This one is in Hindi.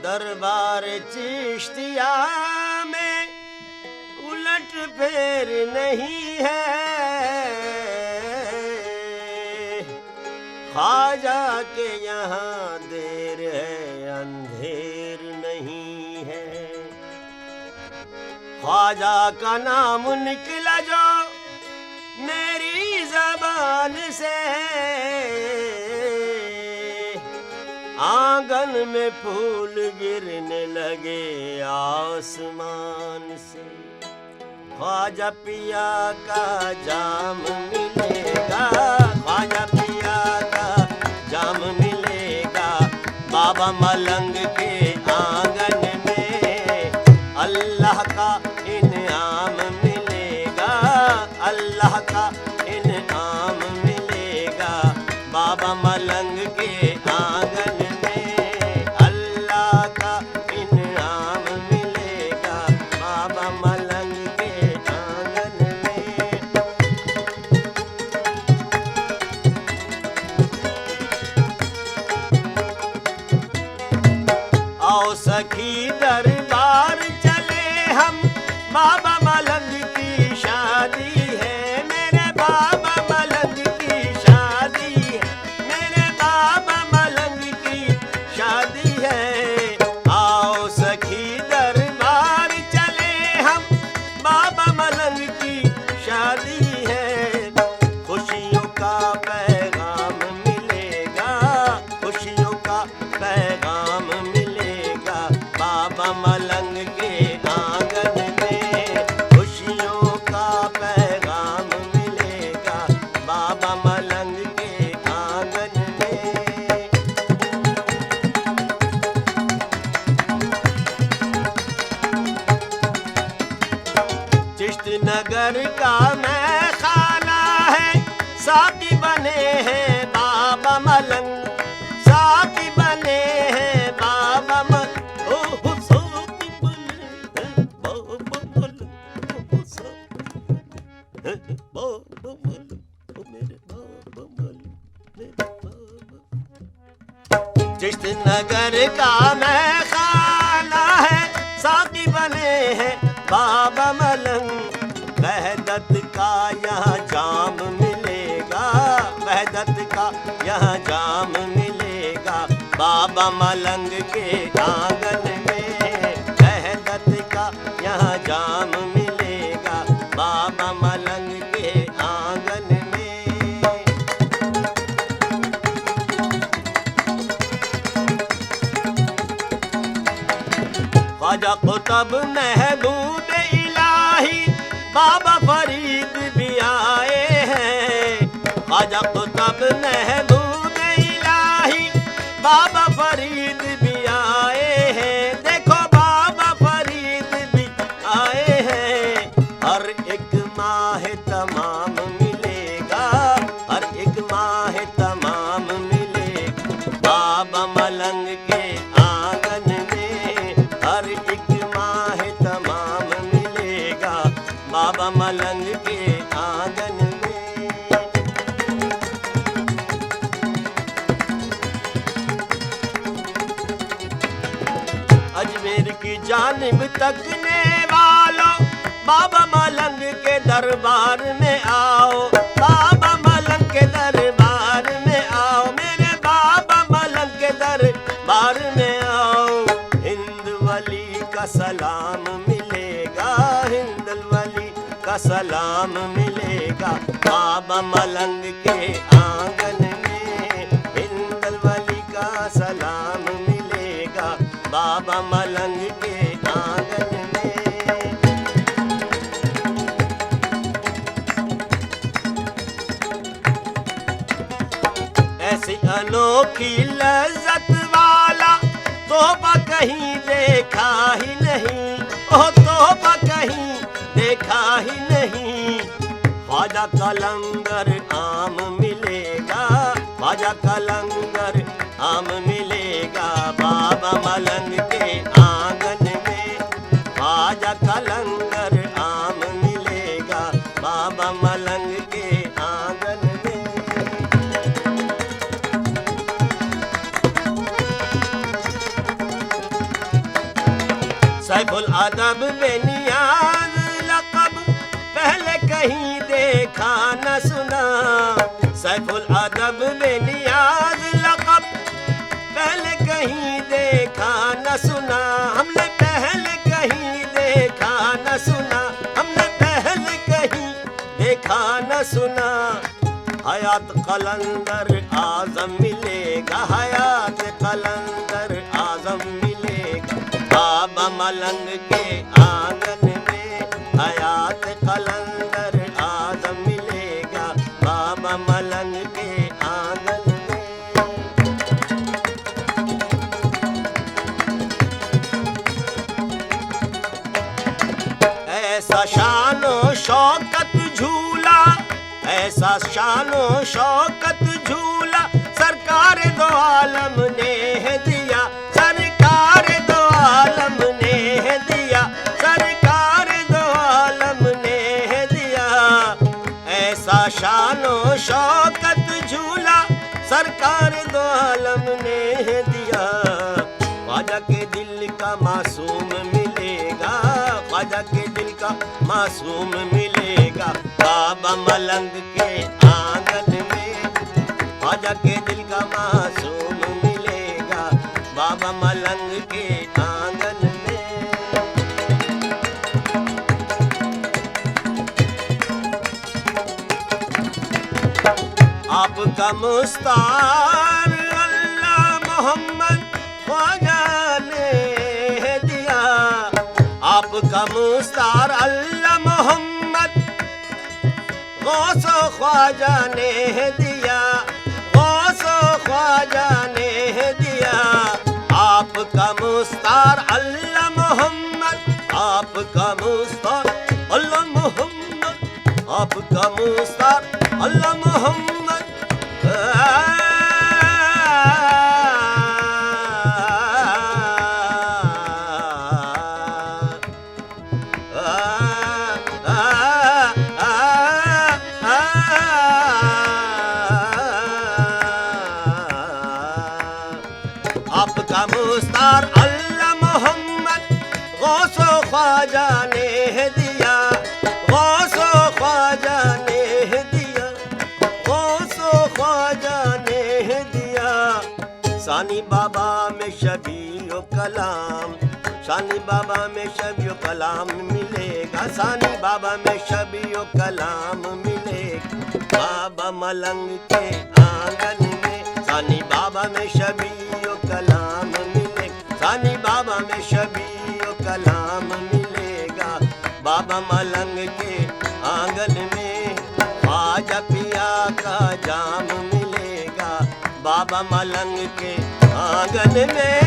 दरबार चिश्तिया में उलट फेर नहीं है, ख्वाजा के यहाँ देर है अंधेर नहीं है। ख्वाजा का नाम निकला जो मेरी ज़बान से, आंगन में फूल गिरने लगे आसमान से। ख्वाजा पिया का जाम मिलेगा, ख्वाजा पिया का जाम मिलेगा, बाबा मलंग के आंगन में अल्लाह का इनाम मिलेगा, अल्लाह का इनाम मिलेगा, बाबा मलंग के आंगन में अल्लाह का इनाम मिलेगा, बाबा मलंग के आंगन में। आओ सखी दरबार चले हम, बाबा मलंग की शादी है, मेरे बाबा मलंग की शादी है, मेरे बाबा मलंग की शादी है। आओ सखी दरबार चले हम, बाबा मलंग की शादी है। खुशियों का पैगाम मिलेगा, खुशियों का पैगाम मिलेगा, बाबा मलंग के आंगन में खुशियों का पैगाम मिलेगा, बाबा मलंग के आंगन में। चिश्त नगर का मैं खाना है, साथी बने हैं बाबा मलंग, साथी बने हैं बाबा मलंग, ओ साथी बने हैं बाबा मलंग, ओ साथी बाबा मलंग, ओ मेरे बाबा मलंग, मेरे बाबा। चिश्त नगर का मैं खाना है, साथी बने हैं बाबा मलंग, वहदत का यहाँ जाम मिलेगा, वहदत का यहाँ जाम मिलेगा, बाबा मलंग के आंगन में वहदत का यहाँ जाम मिलेगा, बाबा मलंग के आंगन में। ख्वाजा कुतुब महबूब इलाही, बाबा फरीद भी आए हैं, ख्वाजा कुतुब महबूब इलाही, बाबा फरीद भी आए हैं, देखो बाबा फरीद भी आए हैं। हर एक माह तमाम मिलेगा, हर एक माह तमाम मिलेगा, बाबा मलंग के आंगन में हर एक माह तमाम मिलेगा, बाबा मलंग के आंगन में। अजमेर की जानिब तकने वालों, बाबा मलंग के दरबार में आओ, बाबा मलंग के दरबार में आओ, मेरे बाबा मलंग के दरबार में आओ। हिंद वली का सलाम मिलेगा, हिंद वली का सलाम मिलेगा, बाबा मलंग के आंगन में हिंद वली का सलाम मिलेगा, बाबा मलंग के आंगन में। ऐसी अनोखी लज्जत वाला तोहफा कहीं देखा ही नहीं, ओ तोहफा कहीं देखा ही नहीं। ख्वाजा का लंगर आम मिलेगा, ख्वाजा का लंगर आम मिलेगा, बाबा मलंग के आंगन में ख्वाजा का लंगर आम मिलेगा, बाबा मलंग के आंगन में। सैफुल अदब बेनियाज लक़ब पहले कहीं देखा न सुना। सैफुल अदब बेनियाज लक़ब पहले कहीं देखा न सुना। हमने पहले कहीं देखा न सुना, हमने पहले कहीं देखा न सुना। हयात कलंदर आजम मिलेगा, हयात कलंदर आजम मिलेगा बाबा मलंग के आंगन में। हयात कलंदर आजम मिलेगा बाबा मलंग के आंगन में। ऐसा शानो शौकत झूला, ऐसा शानो शौकत झूला सरकार दो आलम ने है दिया। सरकार दो आलम ने है दिया, सरकार दो आलम ने है दिया। ऐसा शानो शौकत झूला सरकार दो आलम ने है दिया। ख्वाजा के दिल का मासूम मिलेगा, ख्वाजा के दिल का मासूम मिलेगा बाबा मलंग के आंगन में। ख्वाजा के दिल का मासूम मिलेगा बाबा मलंग के आंगन में। आपका मुस्तार अल्लाह मोहम्मद ख्वाजा ने दिया। आपका मुस्तार अल्लाह मोहम्मद गौसो ख्वाजा ने दिया, गौसो ख्वाजा ने दिया। आपका मुस्तार अल्लाह मोहम्मद, आपका मुस्तार अल्लाह मोहम्मद, आपका मुस्तार अल्लाह मोहम्मद। आपका मुस्तार अल्लाह मोहम्मद गौसो ख्वाजा ने दिया, गौसो ख्वाजा ने दिया, गौसो ख्वाजा ने दिया। सानी बाबा में शबीओ कलाम, सानी बाबा में शबीओ कलाम मिलेगा। सानी बाबा में शबीओ कलाम मिलेगा बाबा मलंग के आंगन में। सानी बाबा में शबीओ कलाम मिलेगा, सानी बाबा में शबीओ कलाम मिलेगा बाबा मलंग के आंगन में। ख्वाजा पिया का जाम मिलेगा बाबा मलंग के आंगन में।